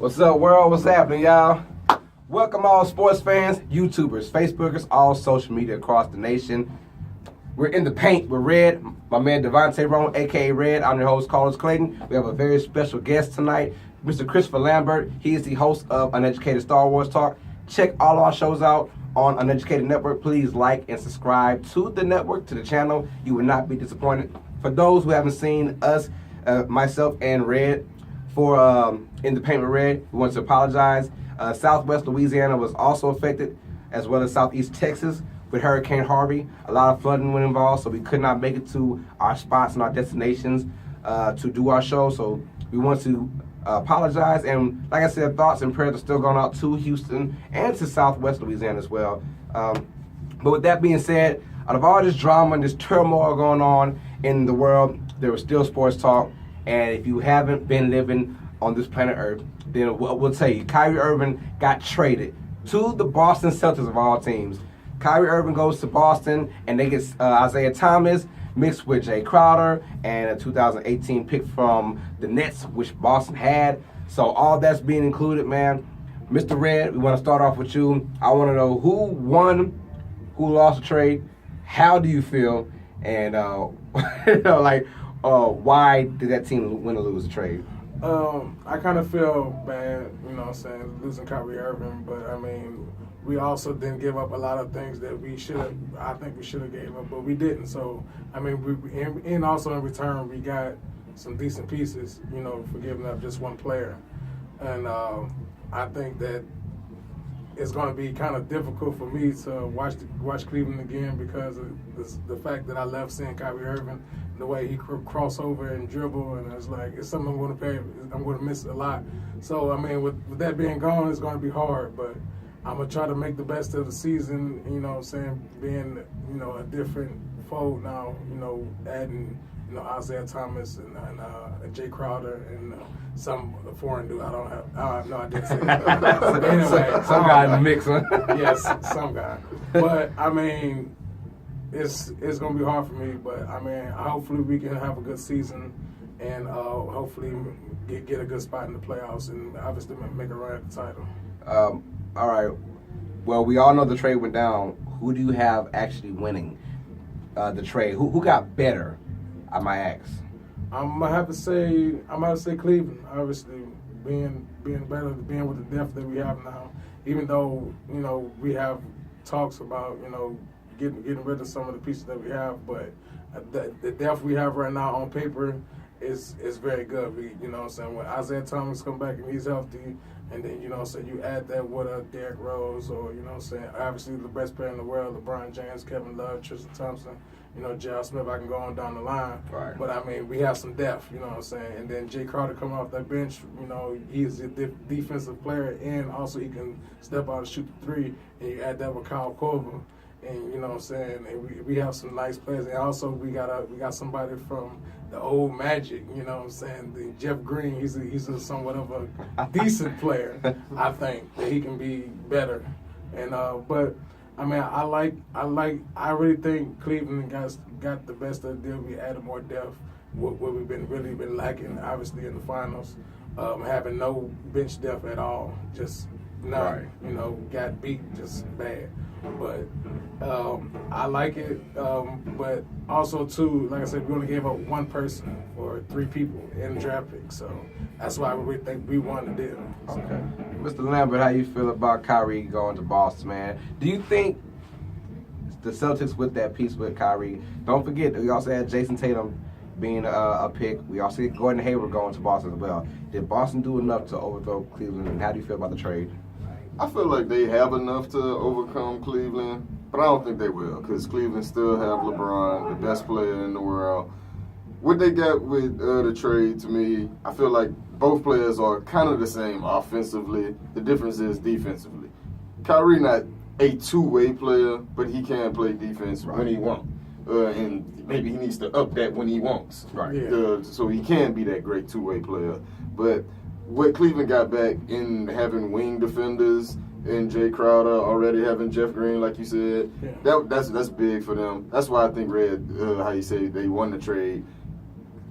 What's up, world? What's happening, y'all? Welcome all sports fans, YouTubers, Facebookers, all social media across the nation. We're in the paint with Red, my man Devonte Rone, a.k.a. Red. I'm your host, Carlos Clayton. We have a very special guest tonight, Mr. Christopher Lambert. He is the host of Uneducated Star Wars Talk. Check all our shows out on Uneducated Network. Please like and subscribe to the network, to the channel. You will not be disappointed. For those who haven't seen us, myself and Red, for In the Paint with Red, we want to apologize. Southwest Louisiana was also affected, as well as Southeast Texas with Hurricane Harvey. A lot of flooding went involved, so we could not make it to our spots and our destinations to do our show. So we want to apologize, and like I said, thoughts and prayers are still going out to Houston and to Southwest Louisiana as well. But with that being said, out of all this drama and this turmoil going on in the world, there was still sports talk. And if you haven't been living on this planet Earth, then we'll tell you, Kyrie Irving got traded to the Boston Celtics of all teams. Kyrie Irving goes to Boston, and they get Isaiah Thomas mixed with Jay Crowder and a 2018 pick from the Nets, which Boston had. So all that's being included, man. Mr. Red, we want to start off with you. I want to know who won, who lost the trade, how do you feel, and why did that team win or lose the trade? I kind of feel bad, you know what I'm saying, losing Kyrie Irving, but I mean, we also didn't give up a lot of things that I think we should have gave up, but we didn't. So, I mean, and also in return, we got some decent pieces, you know, for giving up just one player. And I think that it's going to be kind of difficult for me to watch Cleveland again because of the fact that I love seeing Kyrie Irving, the way he cross over and dribble, and it's something I'm going to miss a lot. So I mean, with that being gone, it's going to be hard, but I'm going to try to make the best of the season. You know what I'm saying, being a different fold now. Adding Isaiah Thomas and Jay Crowder and some foreign dude. I have no idea. Anyway, some guy in the mix, huh? Yes, some guy. But I mean, it's gonna be hard for me. But I mean, hopefully we can have a good season and hopefully get a good spot in the playoffs and obviously make a run at the title. All right. Well, we all know the trade went down. Who do you have actually winning the trade? Who got better? I might ask. I'm gonna have to say Cleveland. Obviously, being better, being with the depth that we have now. Even though we have talks about getting rid of some of the pieces that we have, but the depth we have right now on paper is very good. What I'm saying, when Isaiah Thomas come back and he's healthy, and then so you add that with a Derrick Rose or obviously the best player in the world, LeBron James, Kevin Love, Tristan Thompson. J.R. Smith, I can go on down the line. Right. But, I mean, we have some depth, And then Jay Crowder coming off that bench, he's a defensive player, and also he can step out and shoot the three, and you add that with Kyle Korver. And, and we have some nice players. And also we got somebody from the old Magic, the Jeff Green, he's a somewhat of a decent player, I think, that he can be better. And, but... I mean, I really think Cleveland got the best of the deal. We added more depth, what we've really been lacking, obviously, in the finals. Having no bench depth at all, just none. Right. Got beat just bad. But I like it. But also, too, like I said, we only gave up one person for three people in the draft pick. So that's why we think we won the deal. So. Okay. Mr. Lambert, how you feel about Kyrie going to Boston, man? Do you think the Celtics with that piece with Kyrie, don't forget, we also had Jason Tatum being a pick. We also had Gordon Hayward going to Boston as well. Did Boston do enough to overthrow Cleveland, and how do you feel about the trade? I feel like they have enough to overcome Cleveland, but I don't think they will because Cleveland still have LeBron, the best player in the world. What they got with the trade, to me, I feel like both players are kind of the same offensively. The difference is defensively. Kyrie not a two-way player, but he can play defense when he wants. And maybe he needs to up that when he wants. Right. Yeah. So he can be that great two-way player. But what Cleveland got back in having wing defenders and Jay Crowder, already having Jeff Green, like you said, that's big for them. That's why I think Red, how you say, they won the trade.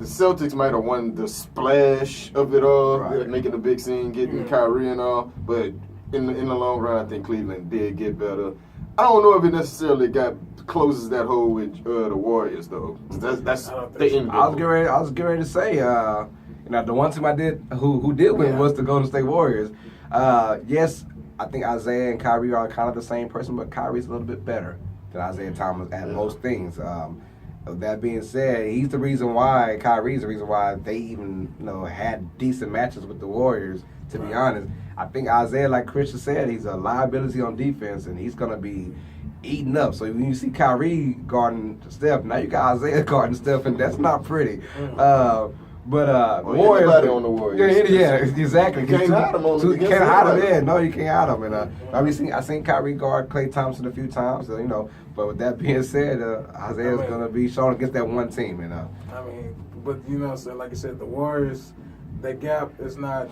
the Celtics might have won the splash of it all, Right. making the big scene, getting Kyrie and all. But in the long run, I think Cleveland did get better. I don't know if it necessarily closes that hole with the Warriors though. That's the end. I was getting ready to say, the one team I did who did win was the Golden State Warriors. Yes, I think Isaiah and Kyrie are kind of the same person, but Kyrie's a little bit better than Isaiah Thomas at most things. That being said, Kyrie's the reason why they even had decent matches with the Warriors. To be honest, I think Isaiah, like Christian said, he's a liability on defense, and he's gonna be eaten up. So when you see Kyrie guarding Steph, now you got Isaiah guarding Steph, and that's not pretty. Warriors, anybody on the Warriors. Yeah, exactly. You can't hide them on the You can't hide them. Yeah, no, you can't hide them. And I seen Kyrie guard Klay Thompson a few times. So, but with that being said, Isaiah's gonna be shown against that one team. I mean, but so like I said, the Warriors, that gap is not.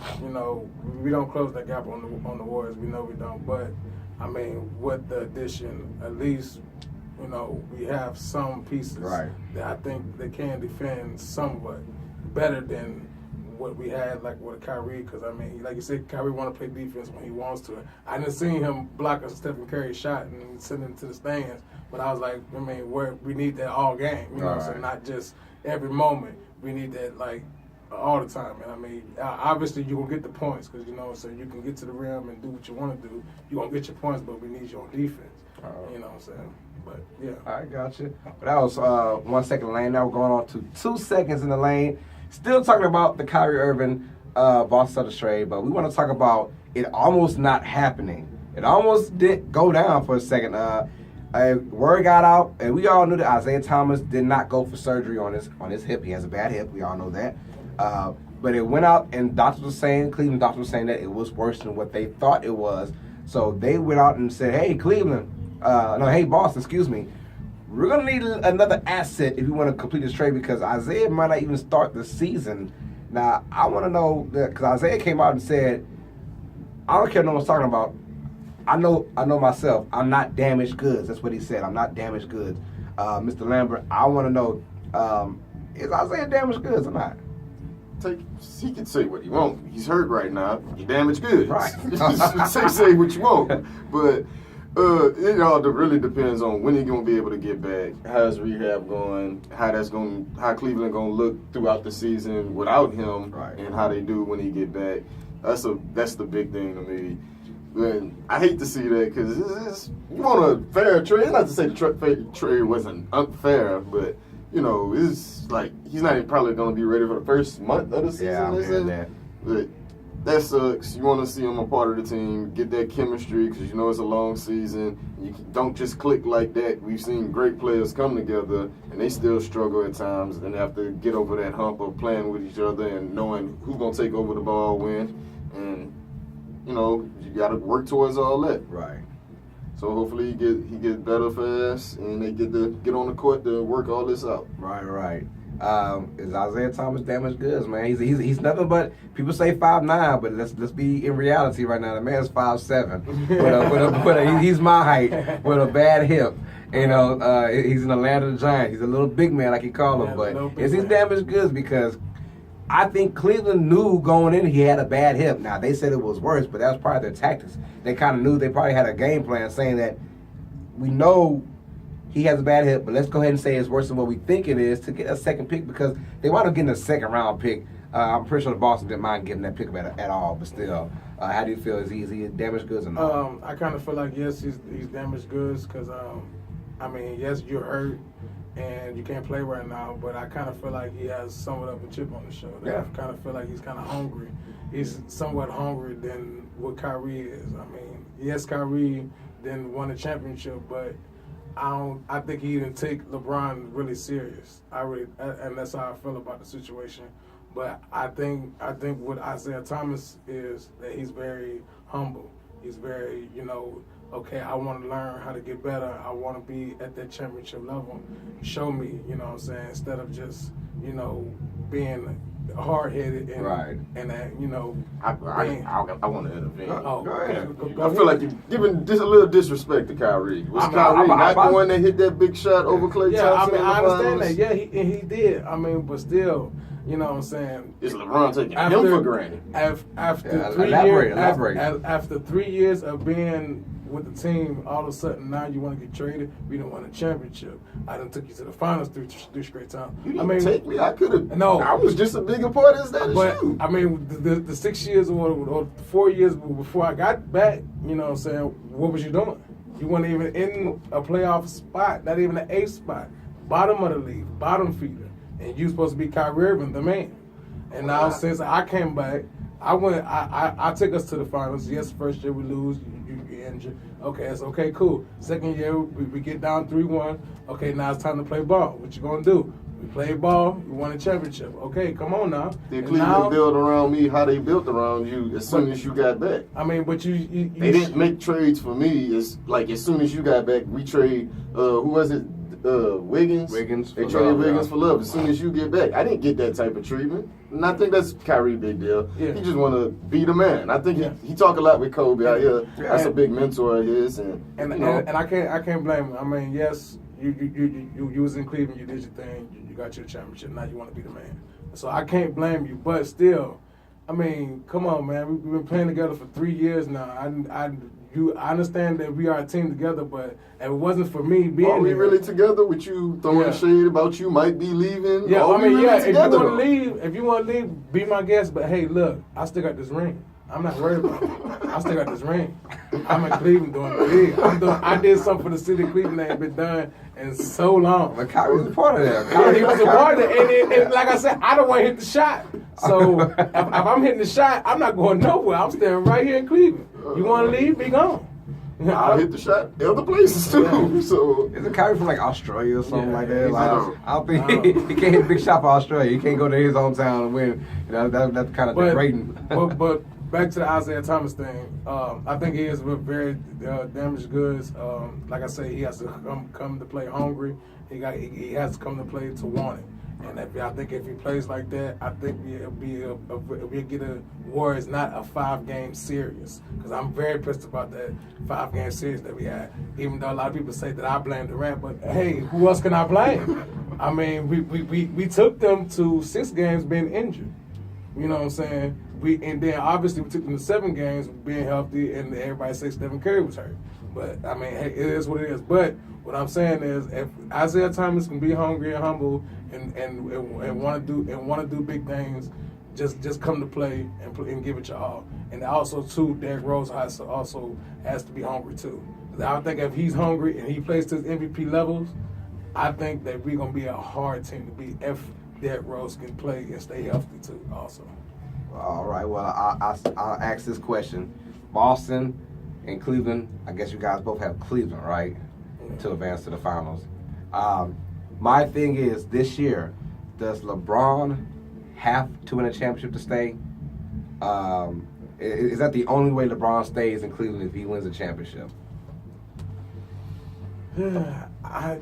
We don't close that gap on the Warriors. We know we don't. But I mean, with the addition, at least. We have some pieces that I think they can defend somewhat better than what we had, like with Kyrie. Because I mean, like you said, Kyrie want to play defense when he wants to. I didn't see him block a Stephen Curry shot and send it to the stands. But I was like, I mean, we need that all game. So not just every moment. We need that like all the time. And I mean, obviously you gonna get the points because so you can get to the rim and do what you want to do. You gonna get your points, but we need you on defense. You know what I'm saying? But yeah. I got you. But that was 1 second lane. Now we're going on to 2 seconds in the lane. Still talking about the Kyrie Irving Boston Celtics trade, but we want to talk about it almost not happening. It almost did go down for a second. Word got out, and we all knew that Isaiah Thomas did not go for surgery on his hip. He has a bad hip. We all know that. But it went out, and Cleveland doctors were saying that it was worse than what they thought it was. So they went out and said, hey, Boston, excuse me. We're going to need another asset if you want to complete this trade because Isaiah might not even start the season. Now, I want to know, because Isaiah came out and said, I don't care what no one's talking about. I know myself. I'm not damaged goods. That's what he said. I'm not damaged goods. Mr. Lambert, I want to know, is Isaiah damaged goods or not? He can say what he wants. He's hurt right now. He damaged goods. Right. say what you want. But it all really depends on when he's gonna be able to get back. How's rehab going? How Cleveland gonna look throughout the season without him, and how they do when he get back. That's the big thing to me. And I hate to see that because you want a fair trade. Not to say the trade wasn't unfair, but it's like he's not even probably going to be ready for the first month of the season. Yeah, I'm hearing that. But that sucks. You want to see him a part of the team, get that chemistry because it's a long season. You don't just click like that. We've seen great players come together and they still struggle at times and have to get over that hump of playing with each other and knowing who's going to take over the ball when. And, you got to work towards all that. Right. So hopefully he get better fast, and they get on the court to work all this out. Right. Is Isaiah Thomas damaged goods, man? He's nothing but people say 5'9", but let's be in reality right now. The man's 5'7". He's my height with a bad hip. He's in the land of the giants. He's a little big man, like you call him. But is he damaged goods? Because I think Cleveland knew going in he had a bad hip. Now, they said it was worse, but that was part of their tactics. They kind of knew they probably had a game plan saying that we know he has a bad hip, but let's go ahead and say it's worse than what we think it is to get a second pick because they wound up getting a second-round pick. I'm pretty sure the Boston didn't mind getting that pick at all, but still. How do you feel? Is he damaged goods or not? I kind of feel like, yes, he's damaged goods because, yes, you're hurt. And you can't play right now, but I kind of feel like he has somewhat of a chip on his shoulder. Yeah. I kind of feel like he's kind of hungry. He's somewhat hungry than what Kyrie is. I mean, yes, Kyrie didn't win a championship, but I think he didn't take LeBron really serious. And that's how I feel about the situation. But I think what Isaiah Thomas is that he's very humble. He's very, okay, I want to learn how to get better. I want to be at that championship level. Show me, instead of just, being hard headed and Right. and I want to intervene. Oh, Go ahead. I feel like you're giving just a little disrespect to Kyrie. Was Kyrie not the one that hit that big shot over Klay Yeah, I Thompson? mean, in the I understand finals? that. Yeah, he did. I mean, but still, you know what I'm saying? Is LeBron taking him for granted? After after 3 years of being with the team, all of a sudden now you want to get traded. We don't want a championship. I done took you to the finals three straight times. You didn't take me. I could have. No. I was just a bigger part of that But as you. I mean, the 6 years or 4 years before I got back, you know what I'm saying? What was you doing? You weren't even in a playoff spot, not even an 8th spot, bottom of the league, bottom feeder, and you supposed to be Kyrie Irving, the man. And now since I came back, I took us to the finals. Yes, first year we lose, you injured. Okay, it's okay, cool. Second year we get down 3-1. Okay, now it's time to play ball. What you gonna do? We played ball. We won a championship. Okay, come on now. Did Cleveland build around me how they built around you as soon as you got back? I mean, but you They didn't make trades for me. It's like as soon as you got back, we trade. Who was it? Wiggins. They traded Wiggins for love. As soon as you get back, I didn't get that type of treatment. And I think that's Kyrie big deal. Yeah. He just want to be the man. I think he talk a lot with Kobe out here. Yeah. That's a big mentor of his. And I can't blame him. I mean, yes, you was in Cleveland, you did your thing, you got your championship. Now you want to be the man. So I can't blame you, but still, I mean, come on, man. We've been playing together for 3 years now. I understand that we are a team together, but if it wasn't for me being are we here, really together with you throwing shade about you might be leaving? Yeah, are I mean, we really together, if you want to leave, be my guest. But hey, look, I still got this ring. I'm not worried about it. I still got this ring. I'm in Cleveland doing it. I did something for the city of Cleveland that ain't been done in so long. But Kyrie was a part of that. Yeah, he was a part of it. And like I said, I don't want to hit the shot. So if I'm hitting the shot, I'm not going nowhere. I'm staying right here in Cleveland. You want to leave? Be gone. I'll hit the shot other places too. Yeah. So Isn't Kyrie from like Australia or something like that? Like, I I don't think he can't hit a big shot for Australia. He can't go to his hometown and win. You know, that's kind of degrading. But back to the Isaiah Thomas thing. I think he is very damaged goods. Like I say, he has to come to play hungry. He has to come to play to want it. And I think if he plays like that, I think we'll get a Warriors, not a 5-game series. Because I'm very pissed about that 5-game series that we had. Even though a lot of people say that I blame Durant, but hey, who else can I blame? I mean, we took them to 6 games being injured. You know what I'm saying? And then obviously we took them to 7 games being healthy, and everybody says Stephen Curry was hurt. But I mean, hey, it is what it is. But what I'm saying is, if Isaiah Thomas can be hungry and humble and want to do big things, just come to play and give it your all. And also too, Derrick Rose also has to be hungry too. I think if he's hungry and he plays to his MVP levels, I think that we're gonna be a hard team to beat if Derrick Rose can play and stay healthy too. Also. All right. Well, I'll ask this question: Boston and Cleveland. I guess you guys both have Cleveland, right, to advance to the finals. My thing is, this year, does LeBron have to win a championship to stay? Is that the only way LeBron stays in Cleveland if he wins a championship? I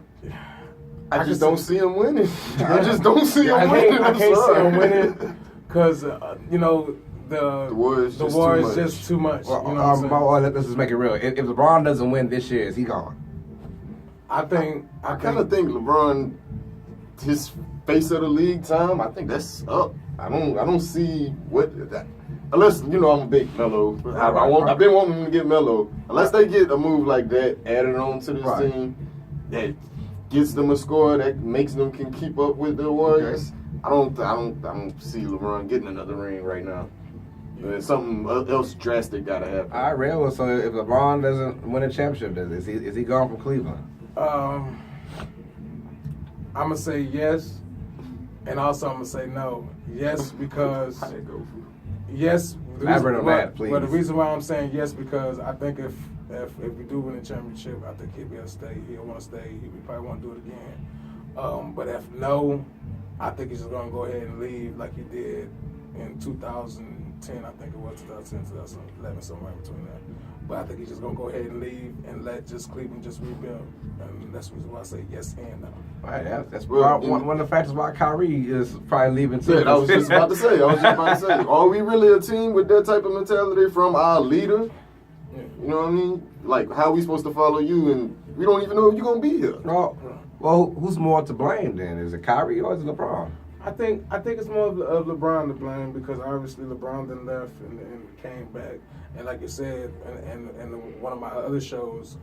just don't see him winning. I just don't see him winning. I can't see him winning because the Warriors just too much. Well, you know what I'm saying? let's just make it real. If LeBron doesn't win this year, is he gone? I kind of think LeBron, his face of the league time, I think that's up. I don't see what that. Unless I'm a big Melo. I've been wanting him to get Melo. Unless they get a move like that added on to this team that gets them a score that makes them can keep up with the Warriors. Okay. I don't see LeBron getting another ring right now. Something else drastic gotta happen. All right, real. So if LeBron doesn't win a championship, is he gone from Cleveland? I'm gonna say yes, and also I'm gonna say no. Yes, because yes. Elaborate on that, please. But the reason why I'm saying yes because I think if we do win a championship, I think he'll be able to stay. He'll want to stay. He probably want to do it again. But if no, I think he's just gonna go ahead and leave like he did in 2010. I think it was 2010, 2011, somewhere in between that. But I think he's just gonna go ahead and leave and let just Cleveland just rebuild. And that's the reason why I say yes and no. Right, that's Well, one of the factors why Kyrie is probably leaving too. Yeah, I was just about to say. Are we really a team with that type of mentality from our leader? Yeah. You know what I mean? Like, how we supposed to follow you and we don't even know if you're going to be here? Well, who's more to blame then? Is it Kyrie or is it LeBron? I think it's more of LeBron to blame because obviously LeBron then left and came back. And like you said, and one of my other shows,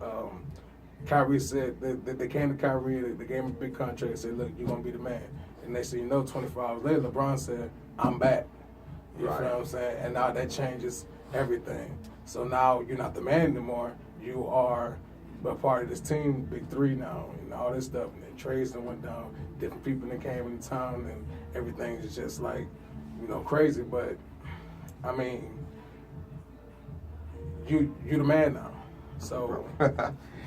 Kyrie said that they came to Kyrie, they gave him a big contract and said, look, you're going to be the man. And they said, 24 hours later, LeBron said, I'm back. You Right. feel what I'm saying? And now that changes everything. So now you're not the man anymore. You are a part of this team, Big Three now, and all this stuff. And then trades that went down, different people that came into town, and everything is just like, crazy. But, I mean, you the man now. So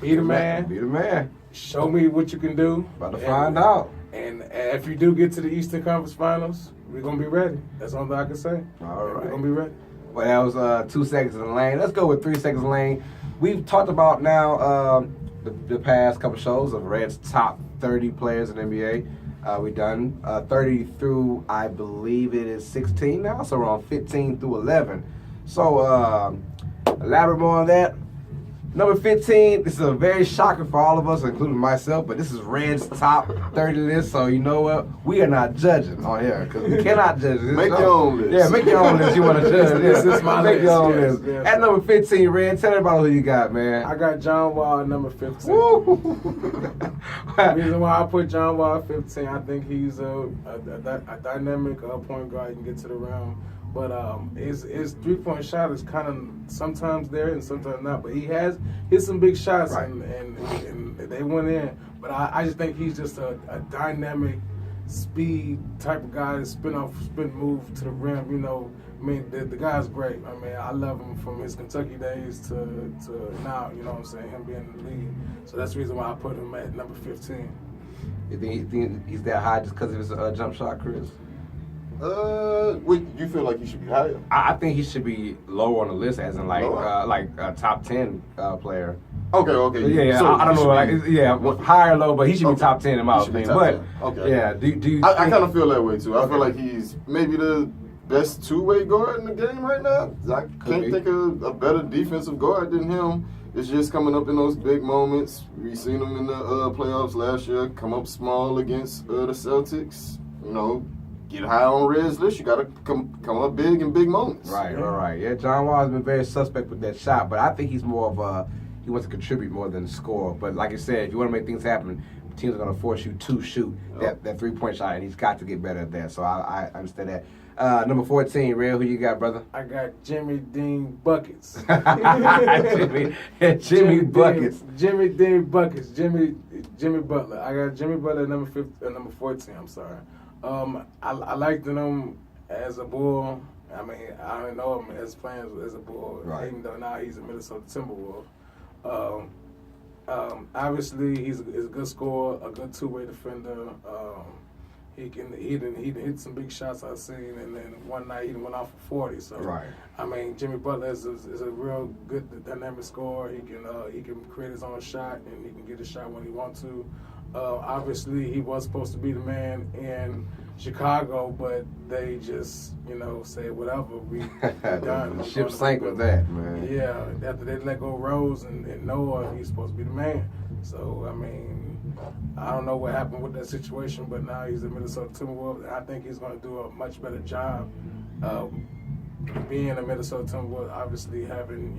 be the man. Be the man. Show me what you can do. About to find out. And if you do get to the Eastern Conference Finals, we're going to be ready. That's all I can say. All right. We're going to be ready. Well, that was 2 seconds in the lane. Let's go with 3 seconds in the lane. We've talked about now the past couple shows of Red's top 30 players in the NBA. We've done 30 through, I believe it is 16 now, so we're on 15 through 11. So elaborate more on that. Number 15, this is a very shocker for all of us, including myself, but this is Red's top 30 list, so you know what? We are not judging on here, because we cannot judge this. Make your own list. Yeah, make your own list. You want to judge this. This is my Make list, your own yes, list. yes. At number 15, Red, tell everybody who you got, man. I got John Wall at number 15. Woo! The reason why I put John Wall at 15, I think he's a dynamic point guard. He can get to the rim. But his 3-point shot is kind of sometimes there and sometimes not. But he has hit some big shots, Right. and they went in. But I just think he's just a dynamic speed type of guy, spin move to the rim. I mean, the guy's great. I mean, I love him from his Kentucky days to now. You know what I'm saying? Him being in the league. So that's the reason why I put him at number 15. You think he's that high just because of his jump shot, Chris? You feel like he should be higher? I think he should be lower on the list, as in like a top 10 player. Okay. Yeah, So I don't know, he should be- high or low, but he should be Okay. top 10 in my He should be opinion. top But 10. Okay. yeah, do you? I think- kind of feel that way too. I Okay. feel like he's maybe the best two-way guard in the game right now. I can't be. think of a better defensive guard than him. It's just coming up in those big moments. We seen him in the playoffs last year, come up small against the Celtics. Get high on Red's list. You got to come up big in big moments. Right. Yeah, John Wall has been very suspect with that shot, but I think he's more of he wants to contribute more than score. But like I said, if you want to make things happen, teams are going to force you to shoot that 3-point shot, and he's got to get better at that. So I understand that. Number 14, Red, who you got, brother? I got Jimmy Dean Buckets. Jimmy Buckets. Jimmy Dean Buckets. Jimmy Butler. I got Jimmy Butler at number 14. I'm sorry. I liked him as a Bull. I mean, I don't know him as playing as a Bull, Right. even though now he's a Minnesota Timberwolf. Obviously, he's a good scorer, a good two-way defender. He hit some big shots I've seen, and then one night he went off for 40. So, Right. I mean, Jimmy Butler is a real good dynamic scorer. He can create his own shot, and he can get a shot when he wants to. Obviously, he was supposed to be the man in Chicago, but they just, said whatever. We done. The ship sank with that, man. Yeah, after they let go Rose and Noah, he's supposed to be the man. So, I mean, I don't know what happened with that situation, but now he's a Minnesota Timberwolves, and I think he's going to do a much better job being a Minnesota Timberwolves, obviously having,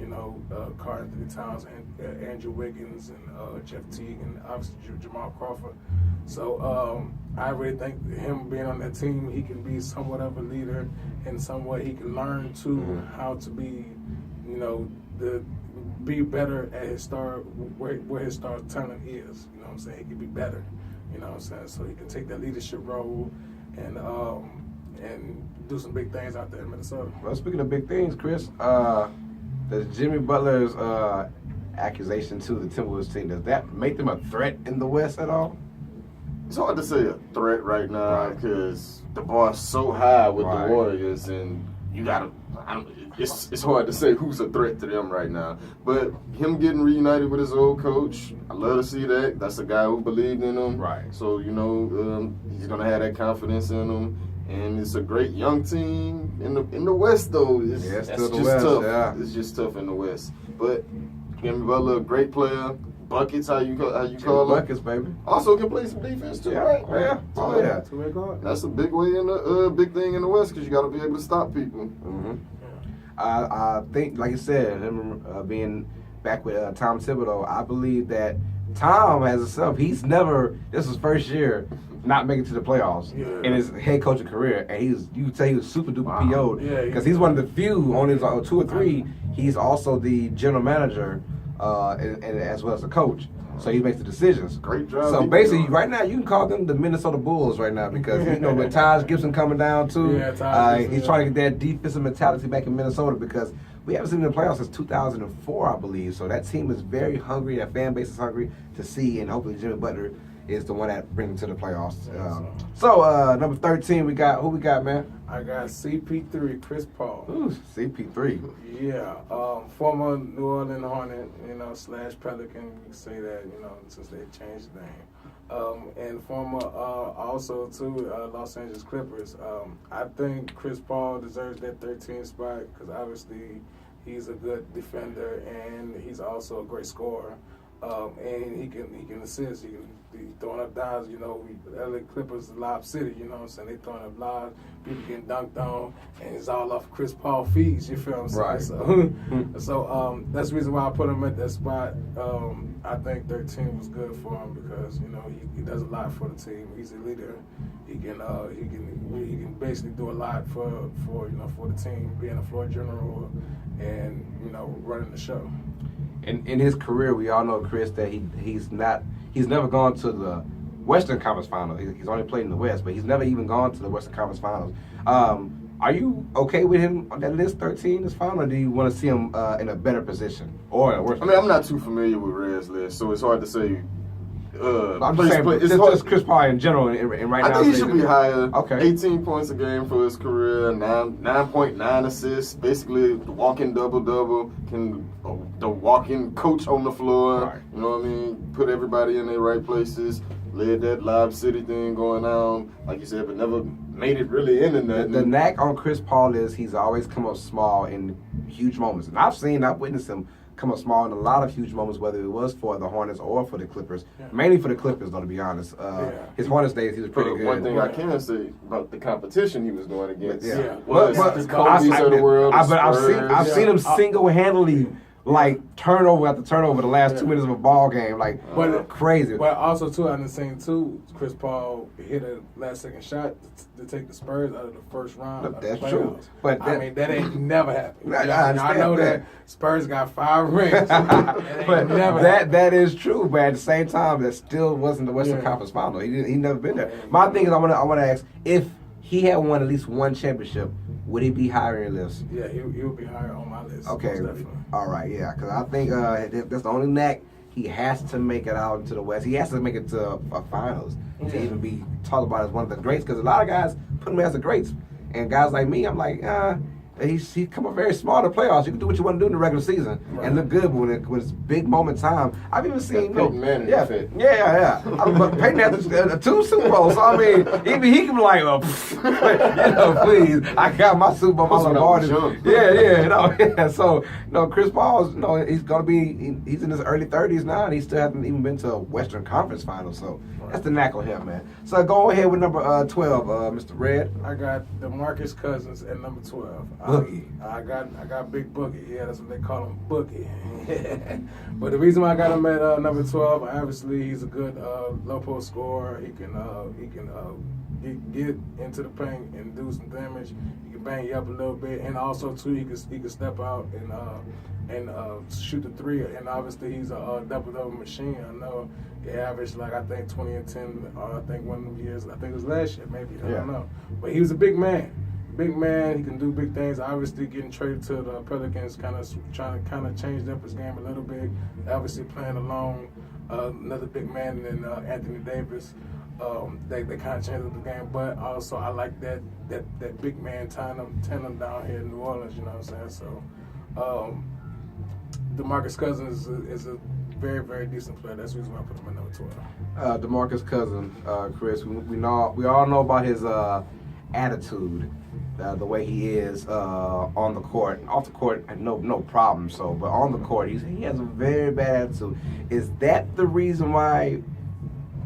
Karl Anthony Towns and Andrew Wiggins and Jeff Teague and obviously Jamal Crawford. So I really think him being on that team, he can be somewhat of a leader, and somewhat he can learn too how to be, be better at his where his star talent is. You know what I'm saying? He can be better. You know what I'm saying? So he can take that leadership role and do some big things out there in Minnesota. Well, speaking of big things, Chris, does Jimmy Butler's accusation to the Timberwolves team, does that make them a threat in the West at all? It's hard to say a threat right now because the bar's so high with Right. the Warriors, and you gotta. It's hard to say who's a threat to them right now. But him getting reunited with his old coach, I love to see that. That's a guy who believed in him. Right. So he's gonna have that confidence in him. And it's a great young team in the West, though. It's still the just West, tough. yeah. It's just tough in the West. But Jimmy Butler, great player. Buckets, how you call him? Buckets, baby. Also can play some defense too, right? Yeah. Oh yeah. Two-way guard. That's a big way in the big thing in the West because you got to be able to stop people. Mm-hmm. I think, like you said, him being back with Tom Thibodeau, I believe that Tom has himself. He's never. This was first year not making it to the playoffs in his head coaching career, and you can tell he was super duper PO'd because he's one of the few on his 2 or 3. He's also the general manager and as well as the coach. So he makes the decisions. Great job. So basically, right now, you can call them the Minnesota Bulls right now because, with Taj Gibson coming down, too, he's trying to get that defensive mentality back in Minnesota because we haven't seen them in the playoffs since 2004, I believe. So that team is very hungry. That fan base is hungry to see, and hopefully Jimmy Butler is the one that brings them to the playoffs. So number 13, who we got, man? I got CP3, Chris Paul. Ooh, CP3. Yeah, former New Orleans Hornet, / Pelican. You can say that, since they changed the name. And former, also too, Los Angeles Clippers. I think Chris Paul deserves that 13th spot because obviously he's a good defender and he's also a great scorer. And he can assist. He can be throwing up dives. The LA Clippers, Lob City. You know what I'm saying? They throwing up lives. People getting dunked on, and it's all off Chris Paul feeds. You feel what I'm saying? Right. So that's the reason why I put him at that spot. I think 13 was good for him because he does a lot for the team. He's a leader. He can basically do a lot for the team, being a floor general and running the show. In his career, we all know, Chris, that he's never gone to the Western Conference Finals. He's only played in the West, but he's never even gone to the Western Conference Finals. Are you okay with him on that list, 13 is fine, or do you want to see him in a better position or in a worse position? I'm not too familiar with Red's list, so it's hard to say. I'm just saying, it's just Chris Paul in general, and right now. I think he should be higher. Okay. 18 points a game for his career, 9.9 assists, basically the walking double-double, the walking coach on the floor. Right. You know what I mean? Put everybody in their right places. Led that Lob City thing going on, like you said, but never made it really into nothing. The knack on Chris Paul is he's always come up small in huge moments, and I've witnessed him come up small in a lot of huge moments, whether it was for the Hornets or for the Clippers. Yeah. Mainly for the Clippers, though, to be honest. His Hornets days, he was pretty good. One thing I can say about the competition he was going against was the Kobe's of the world. I've seen him single-handedly turnover after turnover the last 2 minutes of a ball game, crazy. But also too, I've seen too, Chris Paul hit a last-second shot to take the Spurs out of the first round. Of the That's playoffs. true. But that ain't never happened. I know that Spurs got 5 rings. But that is true. But at the same time, that still wasn't the Western Conference Final. He never been there. My thing is, I want to ask if he had won at least one championship, would he be higher in your list? Yeah, he would be higher on my list. Okay, all right, yeah, because I think that's the only knack. He has to make it out into the West. He has to make it to a finals to even be talked about as one of the greats. Because a lot of guys put him as the greats, and guys like me, I'm like, he come up very small in the playoffs. You can do what you want to do in the regular season and look good, but when it's big moment time, I've even seen Peyton Manning. Yeah. But Peyton has 2 Super Bowls, so I mean, even he can be like, please, I got my Super Bowl. So Chris Paul, he's gonna be, he's in his early 30s now, and he still hasn't even been to a Western Conference Final. So that's the knack on him, man. So go ahead with number 12, Mr. Red. I got DeMarcus Cousins at number 12. Boogie. I got Big Boogie. Yeah, that's what they call him, Boogie. But the reason why I got him at number 12, obviously he's a good low post scorer. He can get into the paint and do some damage. He can bang you up a little bit, and also too he can step out and shoot the 3. And obviously he's a double machine. I know he averaged I think 20 and 10. I think one of the years. I think it was last year, maybe. I don't know. But he was a big man. Big man, he can do big things. Obviously, getting traded to the Pelicans, trying to change up his game a little bit. Obviously, playing alone, another big man than Anthony Davis. they kind of changed up the game. But also, I like that big man tandem down here in New Orleans. You know what I'm saying? So, DeMarcus Cousins is a very, very decent player. That's the reason why I put him at number 12. DeMarcus Cousins, Chris, we all know about his attitude, the way he is on the court. Off the court, no problem. So, but on the court, he has a very bad attitude. Is that the reason why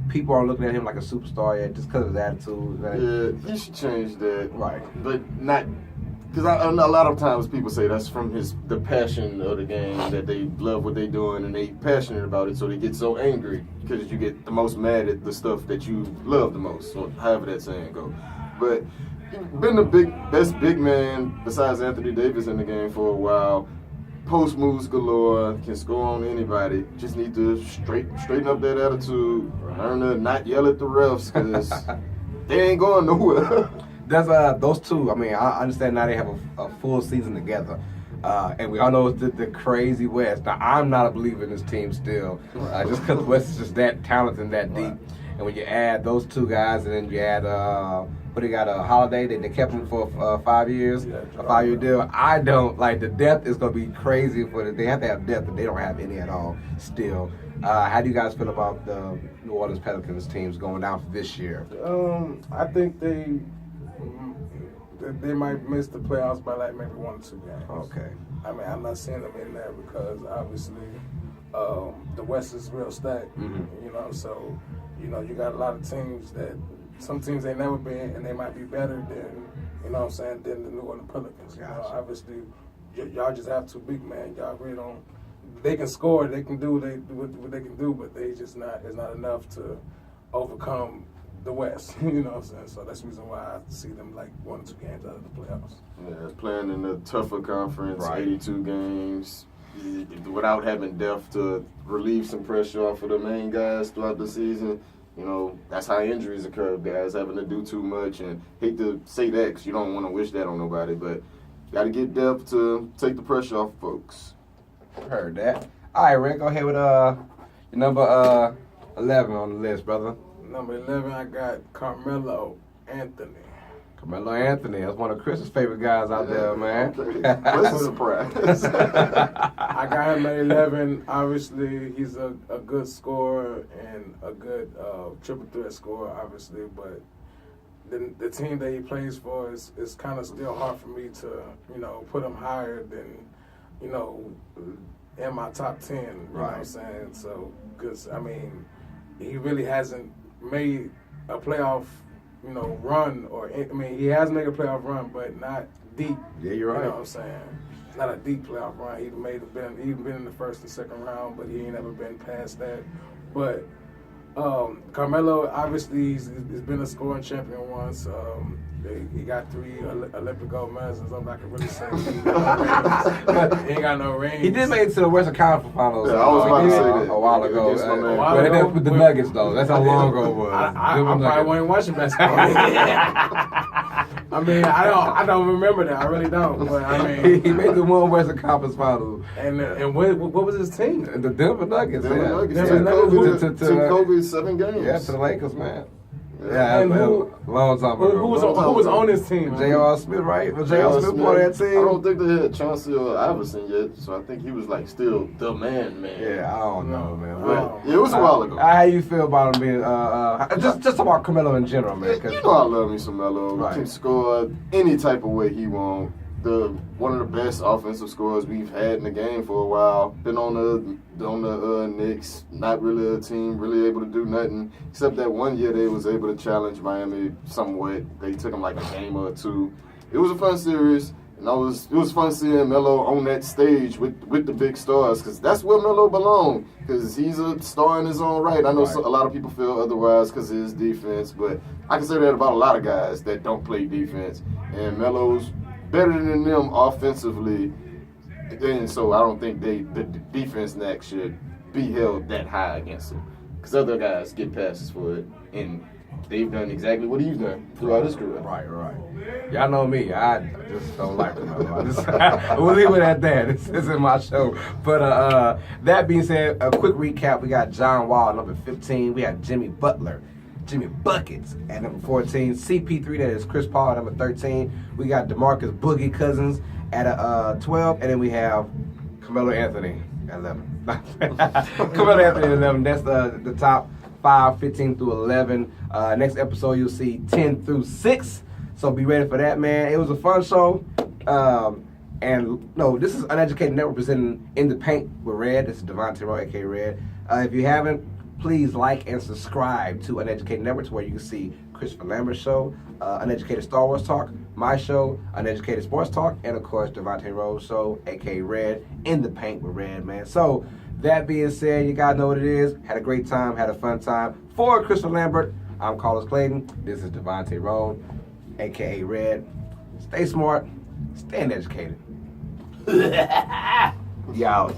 people are looking at him like a superstar yet, just because of his attitude? Yeah, he should change that. Right. But not, because a lot of times people say that's from the passion of the game, that they love what they're doing and they passionate about it, so they get so angry because you get the most mad at the stuff that you love the most, or however that saying goes. But he's been the best big man besides Anthony Davis in the game for a while. Post moves galore, can score on anybody. Just need to straighten up that attitude. Learn to not yell at the refs because they ain't going nowhere. There's those two. I mean, I understand now they have a full season together, and we all know it's the crazy West. Now, I'm not a believer in this team still, just because the West is just that talented and that deep. Right. And when you add those two guys, and then you add they got a Holiday. They kept him for 5 years, a 5-year deal. I don't like the depth is going to be crazy for them. They have to have depth, but they don't have any at all still. How do you guys feel about the New Orleans Pelicans teams going down for this year? I think they might miss the playoffs by like maybe 1 or 2 games. Okay. I mean, I'm not seeing them in there because obviously the West is real stacked. Mm-hmm. You know, so you got a lot of teams that some teams they never been, and they might be better than than the New Orleans Pelicans. You know, obviously y'all just have 2 big men. Y'all really don't. They can score, they can do what they can do, but they just not. It's not enough to overcome the West. You know what I'm saying? So that's the reason why I see them like 1 or 2 games out of the playoffs. Yeah, playing in a tougher conference, right. 82 games, without having depth to relieve some pressure off of the main guys throughout the season. You know, that's how injuries occur, guys having to do too much. And hate to say that because you don't want to wish that on nobody, but got to get depth to take the pressure off folks. Heard that. All right, Rick, go ahead with your number 11 on the list, brother. Number 11, I got Carmelo Anthony. Carmelo Anthony, that's one of Chris's favorite guys out there, man. What's a surprise? I got him at 11. Obviously, he's a good scorer and a good triple threat scorer, obviously. But the team that he plays for is kind of still hard for me to, put him higher than, in my top 10. You know what I'm saying? So, because, I mean, he really hasn't made a playoff run, he has made a playoff run, but not deep. Yeah, you're right. You know what I'm saying? Not a deep playoff run. He's been in the first and second round, but he ain't ever been past that. But Carmelo, obviously, he's been a scoring champion once. He got 3 Olympic gold medals, and something I can really say. He ain't got no ring. He did make it to the Western Conference Finals. Yeah, I was about to say that. A while ago. But it was with the Nuggets, though. That's how long ago it was. I probably wasn't watching basketball. I mean, I don't remember that. I really don't. But I mean, he made the one Western Conference Finals. And what was his team? The Denver Nuggets. Denver Nuggets. Yeah. Took Kobe 7 games. Yeah, to the Lakers, man. Yeah, and long time ago. Who was on his team? J.R. Smith, right? Was J.R. Smith part of that team? I don't think they had Chauncey or Iverson yet, so I think he was like still the man. Yeah, I don't know, man. But it was a while ago. How you feel about him being just about Carmelo in general, man? You know I love me some Melo. Right. Can score any type of way he wants. One of the best offensive scorers we've had in the game for a while. Been on the Knicks, not really a team really able to do nothing except that one year they was able to challenge Miami somewhat. They took them like a game or 2. It was a fun series, and it was fun seeing Melo on that stage with the big stars because that's where Melo belongs. Because he's a star in his own right. I know a lot of people feel otherwise because of his defense, but I can say that about a lot of guys that don't play defense. And Melo's better than them offensively, and so I don't think the defense neck should be held that high against him. Because other guys get passes for it, and they've done exactly what he's done throughout his career. Right. Y'all know me. I just don't like him. We'll leave it at that. This isn't my show. But that being said, a quick recap. We got John Wall, number 15. We have Jimmy Butler Jimmy Buckets at number 14. CP3, that is Chris Paul at number 13. We got DeMarcus Boogie Cousins at 12. And then we have Carmelo Anthony at 11. Carmelo Anthony at 11. That's the top 5, 15 through 11. Next episode, you'll see 10 through 6. So be ready for that, man. It was a fun show. And no, this is Uneducated Network presenting In the Paint with Red. This is Devonte Rone, a.k.a. Red. If you haven't, please like and subscribe to Uneducated Network, where you can see Christopher Lambert show, Uneducated Star Wars Talk, my show, Uneducated Sports Talk, and of course Devonte Rone show, a.k.a. Red, In the Paint with Red, man. So that being said, you guys know what it is. Had a great time, had a fun time. For Christopher Lambert, I'm Carlos Clayton. This is Devonte Rone, a.k.a. Red. Stay smart, stay educated. Y'all.